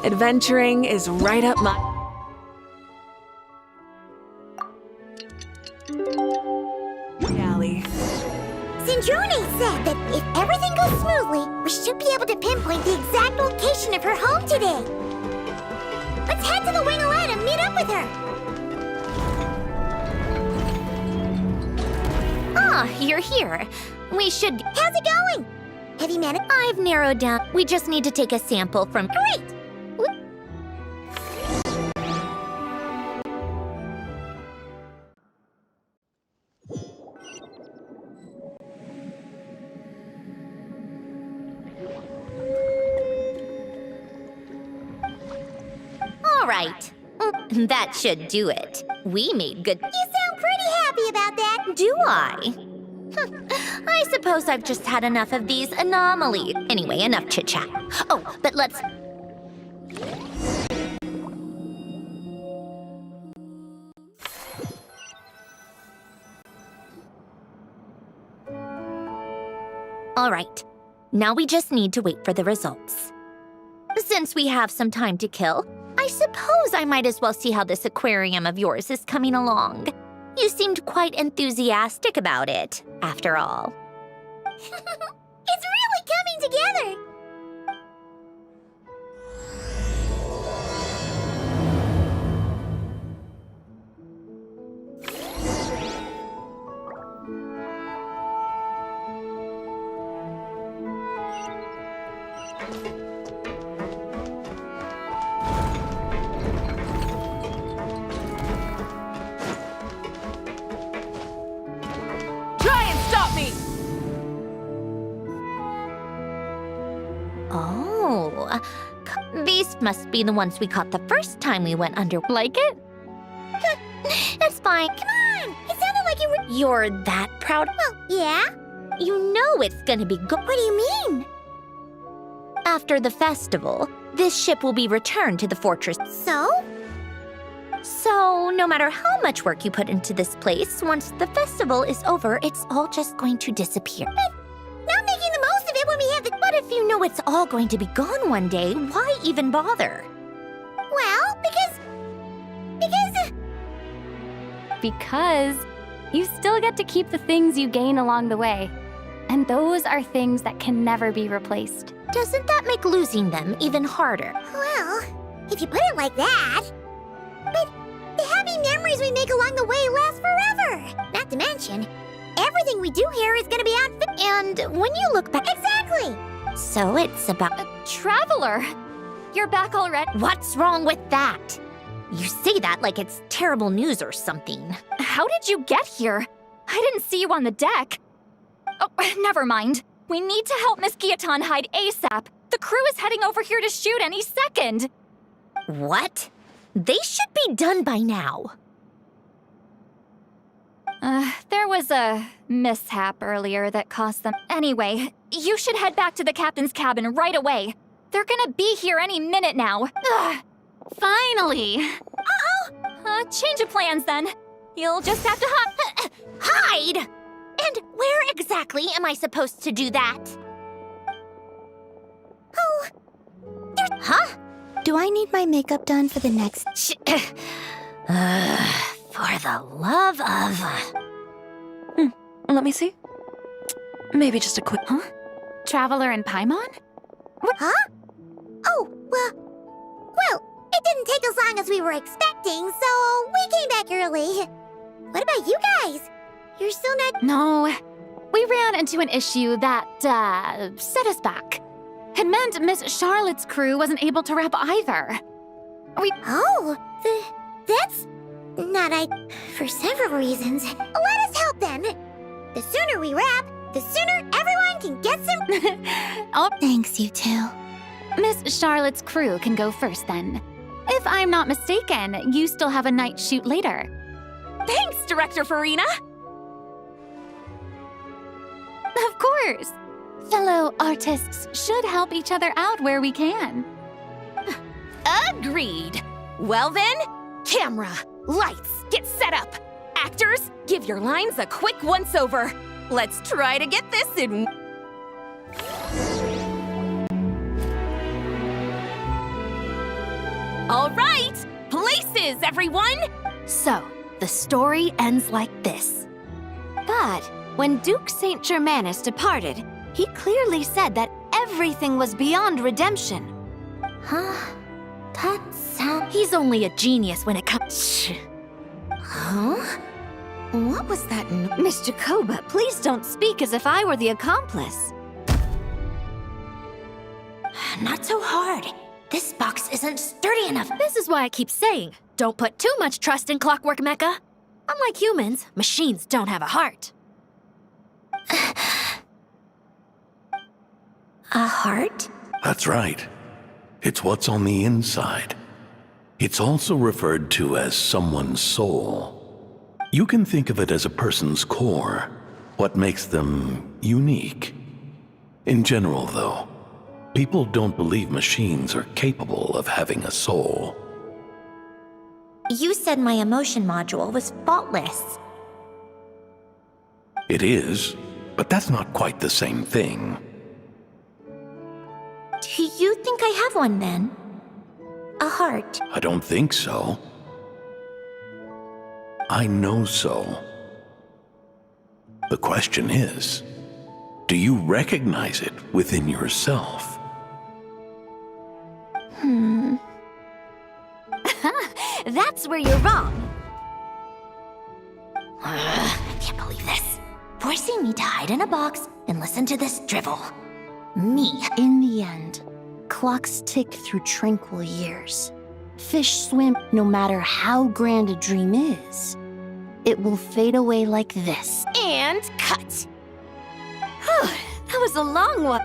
Adventuring is right up my alley. Sindrone said that if everything goes smoothly, we should be able to pinpoint the exact location of her home today. Let's head to the Wing Allied and meet up with her. Ah, you're here. We should... How's it going? Have you managed? I've narrowed down. We just need to take a sample from... Great! All right. That should do it. We made good... You sound pretty happy about that. Do I? I suppose I've just had enough of these anomalies. Anyway, enough chit-chat. Oh, but let's... All right. Now we just need to wait for the results. Since we have some time to kill, I suppose I might as well see how this aquarium of yours is coming along. You seemed quite enthusiastic about it, after all. It's really coming together. Oh, these must be the ones we caught the first time we went under. Like it? It's fine. Come on! It sounded like you were... You're that proud? Well, yeah? You know it's gonna be good. What do you mean? After the festival, this ship will be returned to the fortress. So? So, no matter how much work you put into this place, once the festival is over, it's all just going to disappear. But not making the most of it when we have the... But if you know it's all going to be gone one day, why even bother? Well, because you still get to keep the things you gain along the way. And those are things that can never be replaced. Doesn't that make losing them even harder? Well, if you put it like that... But the happy memories we make along the way last forever. Not to mention, everything we do here is gonna be on... And when you look back... Exactly! So it's about... Traveler! You're back already? What's wrong with that? You say that like it's terrible news or something. How did you get here? I didn't see you on the deck. Oh, never mind. We need to help Miss Guillotin hide ASAP. The crew is heading over here to shoot any second. What? They should be done by now. There was a mishap earlier that cost them... Anyway, you should head back to the captain's cabin right away. They're gonna be here any minute now. Ugh. Finally! Uh-oh! Change of plans then. You'll just have to Hide! And where exactly am I supposed to do that? Oh, Huh? Do I need my makeup done for the next... For the love of... Let me see. Maybe just a quick... Huh? Traveler and Paimon? Huh? Oh, well, it didn't take as long as we were expecting, so we came back early. What about you guys? You're still not... No. We ran into an issue that, set us back. It meant Miss Charlotte's crew wasn't able to wrap either. Oh, that's not for several reasons. Let us help then. The sooner we wrap, the sooner everyone can get some... Oh, Thanks, you two. Miss Charlotte's crew can go first then. If I'm not mistaken, you still have a night shoot later. Thanks, Director Farina! Of course. Fellow artists should help each other out where we can. Agreed. Well then, camera, lights, get set up. Actors, give your lines a quick once-over. Let's try to get this in... All right, places, everyone! So, the story ends like this. But when Duke Saint Germanus departed, he clearly said that everything was beyond redemption. Huh? That sounds... He's only a genius when it comes... Huh? What was that? Miss Jacoba, please don't speak as if I were the accomplice. Not so hard. This box isn't sturdy enough. This is why I keep saying, don't put too much trust in Clockwork Mecha. Unlike humans, machines don't have a heart. A heart? That's right. It's what's on the inside. It's also referred to as someone's soul. You can think of it as a person's core, what makes them unique. In general, though, people don't believe machines are capable of having a soul. You said my emotion module was faultless. It is, but that's not quite the same thing. Do you think I have one then? A heart? I don't think so. I know so. The question is, do you recognize it within yourself? That's where you're wrong. I can't believe this. Forcing me to hide in a box and listen to this drivel. Me. In the end, clocks tick through tranquil years. Fish swim no matter how grand a dream is. It will fade away like this. And cut. That was a long one.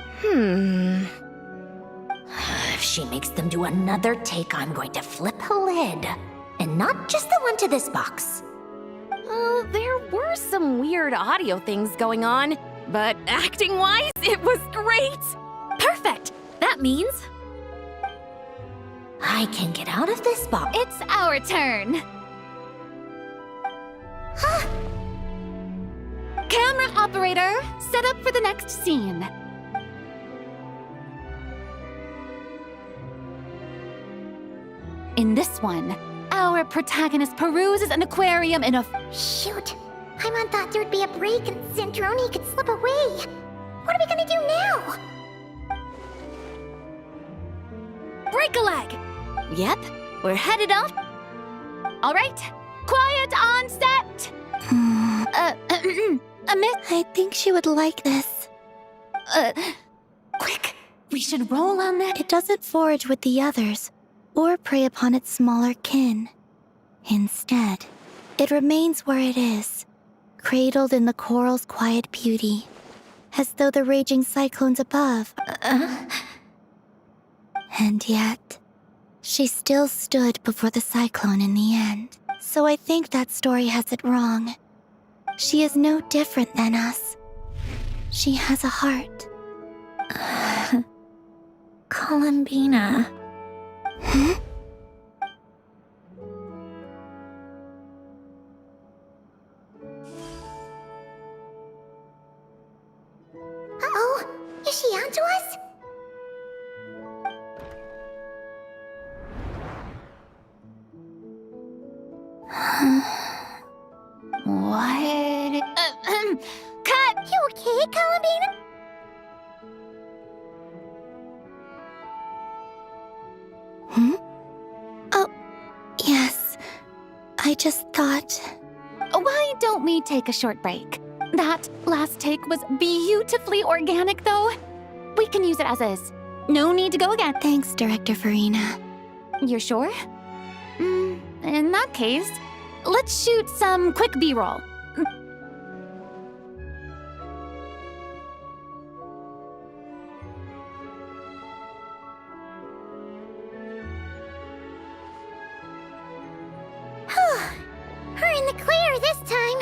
If she makes them do another take, I'm going to flip a lid. And not just the one to this box. There were some weird audio things going on, but acting-wise, it was great! Perfect! That means I can get out of this box. It's our turn. Camera operator, set up for the next scene. In this one, our protagonist peruses an aquarium in a... Shoot. Paimon thought there'd be a break and Centroni could slip away. What are we gonna do now? break a leg. Yep, we're headed off. All right, quiet on set. Miss... I think she would like this. Quick, we should roll on that. It doesn't forage with the others, or prey upon its smaller kin. Instead, it remains where it is, cradled in the coral's quiet beauty, as though the raging cyclones above. And yet, she still stood before the cyclone in the end. So I think that story has it wrong. She is no different than us. She has a heart. Columbina. Hmm? Uh-oh, is she onto us? What? Cut! You okay, Columbina? Hmm? Oh, yes. I just thought... Why don't we take a short break? That last take was beautifully organic, though. We can use it as is. No need to go again. Thanks, Director Farina. You're sure? In that case, let's shoot some quick B-roll. We're in the clear this time.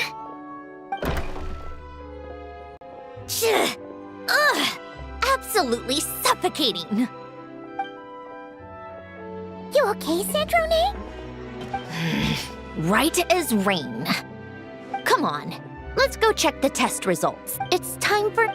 Ugh! Absolutely suffocating. You okay, Sandrone? Right as rain. Come on, let's go check the test results. It's time for...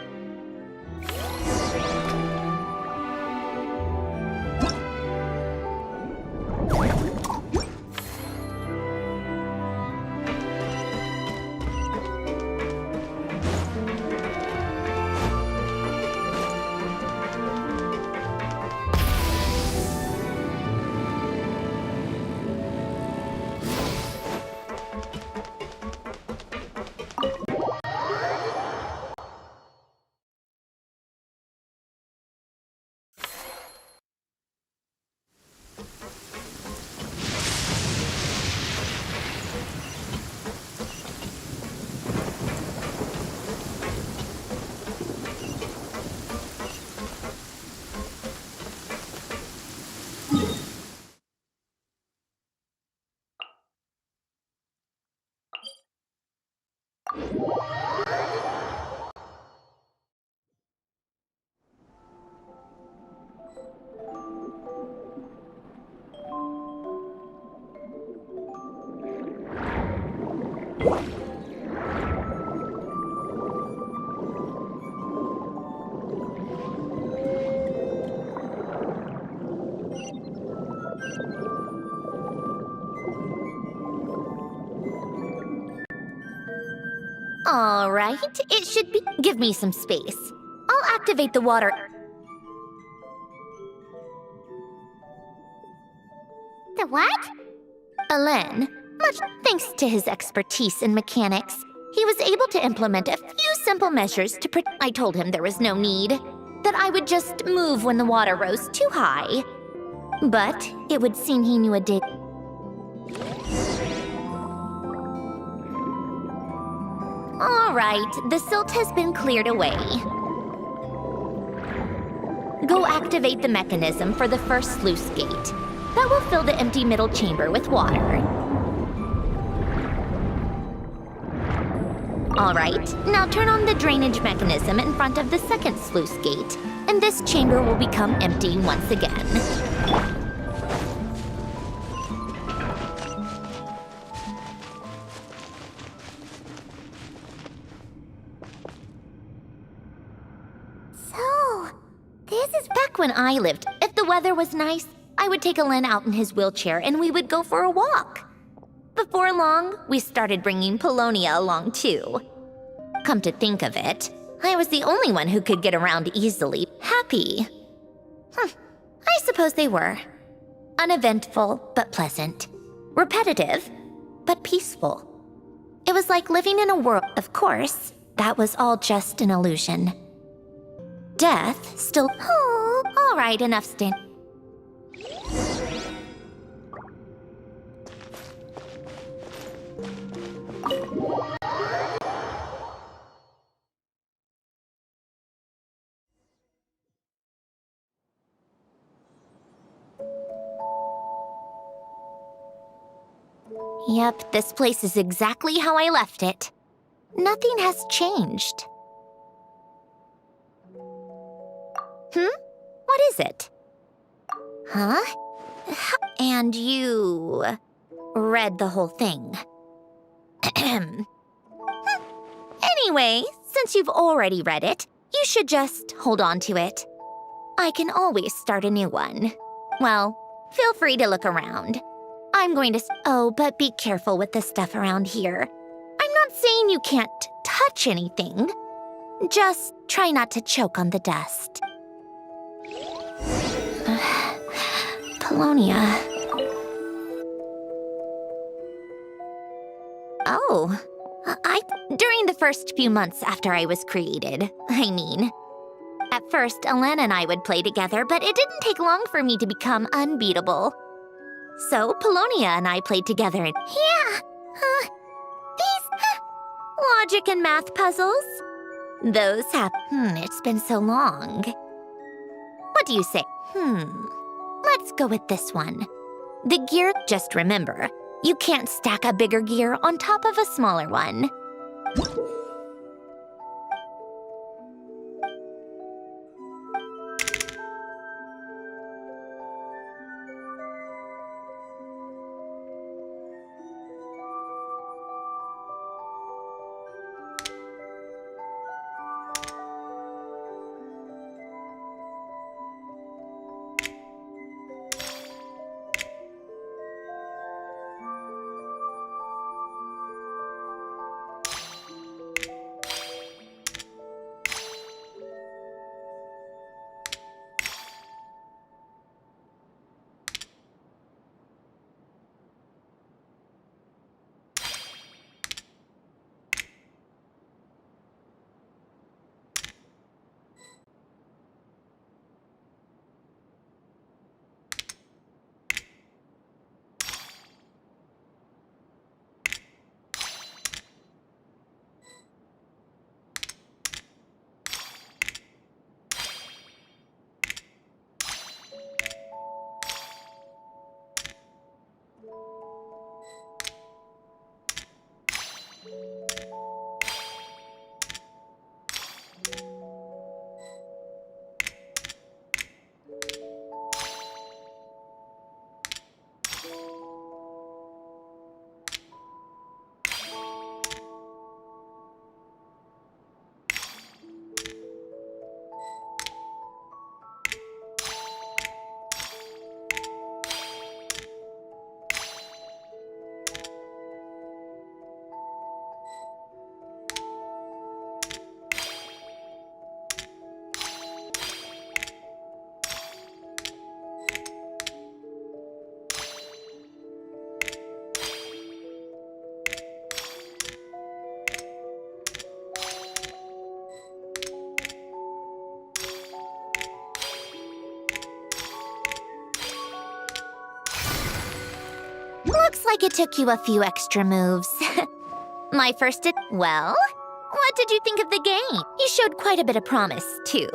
All right, it should be. Give me some space. I'll activate the water. The what? Alen, much thanks to his expertise in mechanics, he was able to implement a few simple measures to I told him there was no need, that I would just move when the water rose too high. But it would seem he knew a dig. All right, the silt has been cleared away. Go activate the mechanism for the first sluice gate. That will fill the empty middle chamber with water. All right, now turn on the drainage mechanism in front of the second sluice gate, and this chamber will become empty once again. So, this is Back when I lived, if the weather was nice, I would take Alen out in his wheelchair and we would go for a walk. Before long, we started bringing Polonia along too. Come to think of it, I was the only one who could get around easily. Happy. I suppose they were. Uneventful, but pleasant. Repetitive, but peaceful. It was like living in a world. Of course, that was all just an illusion. Death still. Oh, all right, enough stand. Yep, this place is exactly how I left it. Nothing has changed. What is it? Huh? And you read the whole thing. Anyway, since you've already read it, you should just hold on to it. I can always start a new one. Well, feel free to look around. I'm going to. Oh, but be careful with the stuff around here. I'm not saying you can't touch anything. Just try not to choke on the dust. Polonia. Oh, during the first few months after I was created, I mean. At first, Alen and I would play together, but it didn't take long for me to become unbeatable. So, Polonia and I played together in. yeah. These Logic and math puzzles? Those have. It's been so long. What do you say? Let's go with this one. The gear, just remember, you can't stack a bigger gear on top of a smaller one. Looks like it took you a few extra moves. My first well, what did you think of the game? You showed quite a bit of promise, too.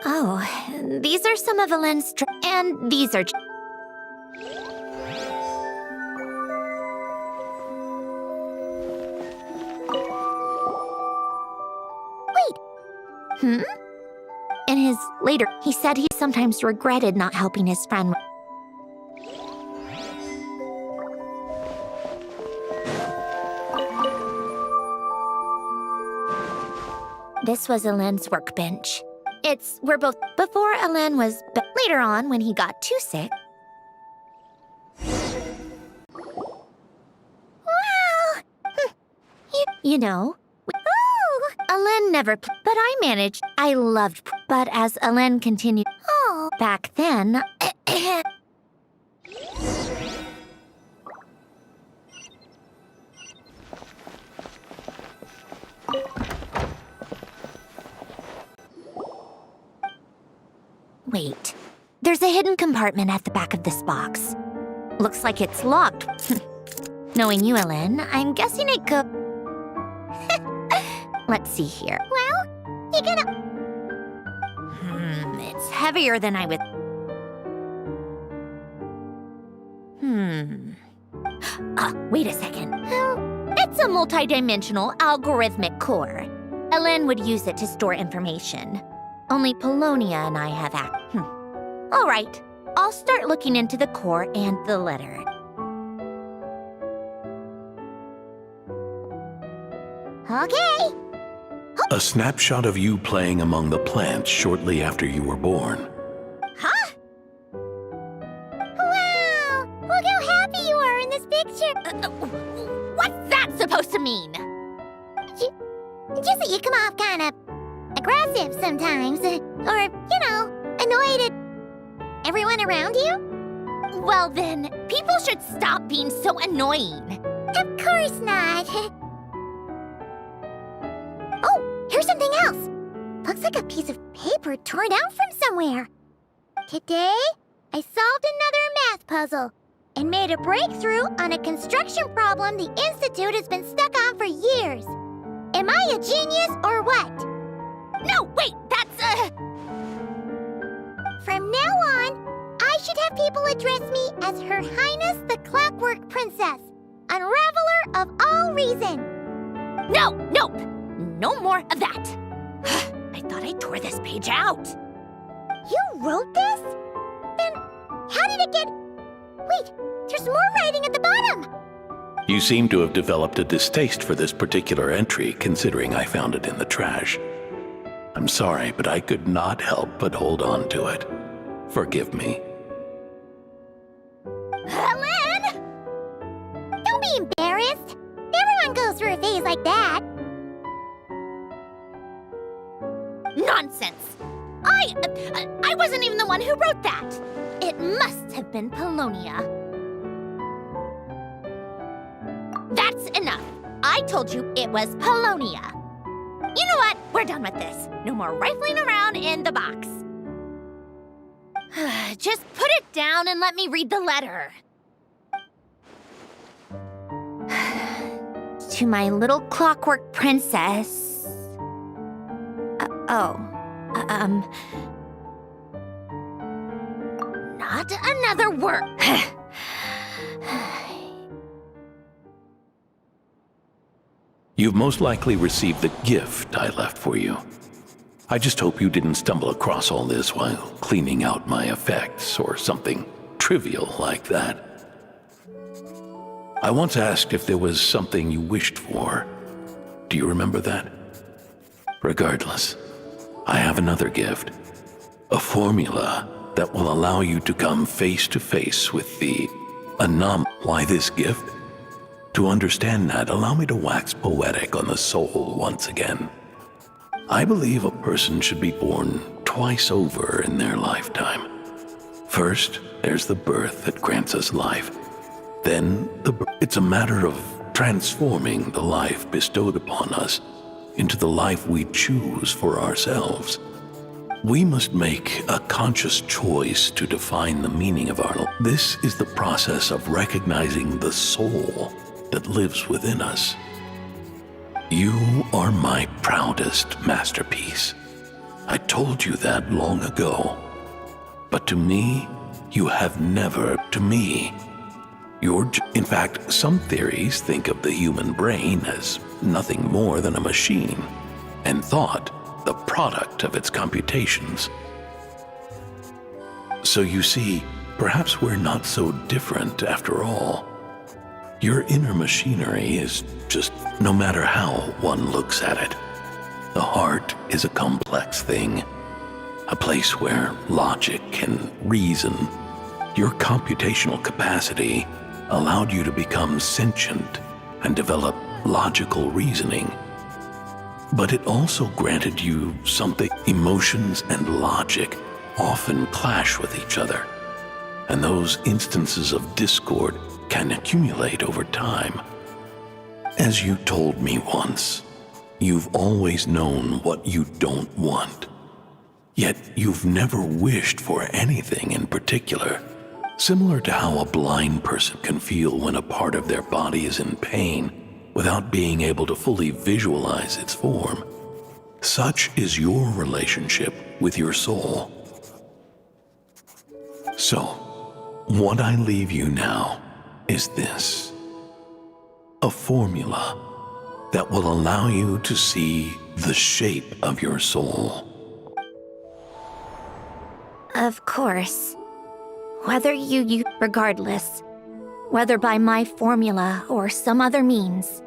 Oh, these are some of Ellen's and these are... Hmm? In his later, he said he sometimes regretted not helping his friend. This was Ellen's workbench. We're both, before Ellen was, but later on when he got too sick. Wow! You know, Ellen never, but I managed. I loved, but as Ellen continued, back then, wait, there's a hidden compartment at the back of this box. Looks like it's locked. Knowing you, Ellen, I'm guessing it could... Let's see here. Well, you gonna... It's heavier than I would... Wait a second. It's a multidimensional algorithmic core. Ellen would use it to store information. Only Polonia and I have All right, I'll start looking into the core and the letter. Okay. A snapshot of you playing among the plants shortly after you were born. Huh? Wow! Look how happy you are in this picture. What's that supposed to mean? Just that you come off kind of aggressive sometimes. Or, you know, annoyed at everyone around you. Well then, people should stop being so annoying. Of course not. Oh, here's something else. Looks like a piece of paper torn out from somewhere. Today, I solved another math puzzle and made a breakthrough on a construction problem the Institute has been stuck on for years. Am I a genius or what? No, wait, that's From now on, I should have people address me as Her Highness the Clockwork Princess, Unraveler of all reason. No, nope, no more of that. I thought I tore this page out. You wrote this? Then how did it get... Wait, there's more writing at the bottom. You seem to have developed a distaste for this particular entry, considering I found it in the trash. I'm sorry, but I could not help but hold on to it. Forgive me. Ellen! Don't be embarrassed. Everyone goes through a phase like that. Nonsense. I wasn't even the one who wrote that. It must have been Polonia. That's enough. I told you it was Polonia. You know what? We're done with this. No more rifling around in the box. Just put it down and let me read the letter. To my little clockwork princess. Not another word. You've most likely received the gift I left for you. I just hope you didn't stumble across all this while cleaning out my effects or something trivial like that. I once asked if there was something you wished for. Do you remember that? Regardless, I have another gift. A formula that will allow you to come face to face with the Why this gift? To understand that, allow me to wax poetic on the soul once again. I believe a person should be born twice over in their lifetime. First, there's the birth that grants us life. Then, the birth It's a matter of transforming the life bestowed upon us into the life we choose for ourselves. We must make a conscious choice to define the meaning of our life. This is the process of recognizing the soul that lives within us. You are my proudest masterpiece. I told you that long ago. But to me, you have never to me. In fact, some theories think of the human brain as nothing more than a machine, and thought the product of its computations. So you see, perhaps we're not so different after all. Your inner machinery is just, no matter how one looks at it, the heart is a complex thing, a place where logic and reason, your computational capacity, allowed you to become sentient and develop logical reasoning. But it also granted you something. Emotions and logic often clash with each other, and those instances of discord can accumulate over time. As you told me once, you've always known what you don't want, yet you've never wished for anything in particular. Similar to how a blind person can feel when a part of their body is in pain without being able to fully visualize its form, such is your relationship with your soul. So, what I leave you now is this: a formula that will allow you to see the shape of your soul. Of course. Regardless, whether by my formula or some other means,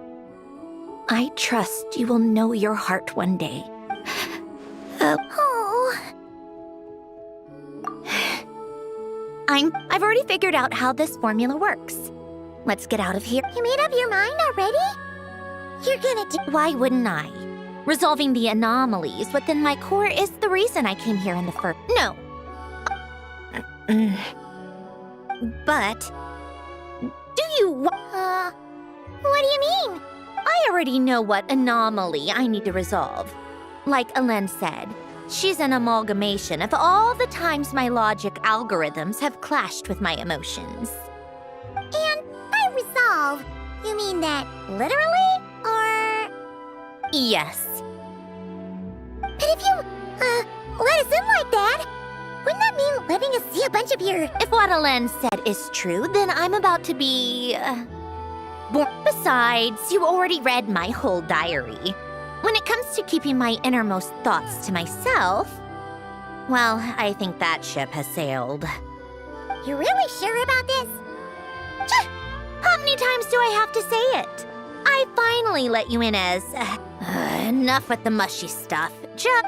I trust you will know your heart one day. I've already figured out how this formula works. Let's get out of here. You made up your mind already? You're gonna do— Why wouldn't I? Resolving the anomalies within my core is the reason I came here in the first— No. But, do you what do you mean? I already know what anomaly I need to resolve. Like Alen said, she's an amalgamation of all the times my logic algorithms have clashed with my emotions. And by resolve, you mean that literally, or— Yes. But if you, let us in like that, wouldn't that mean letting us see a bunch of your— If what Alen said is true, then I'm about to be, born. Besides, you already read my whole diary. When it comes to keeping my innermost thoughts to myself, well, I think that ship has sailed. You're really sure about this? How many times do I have to say it? I finally let you in as, enough with the mushy stuff. Just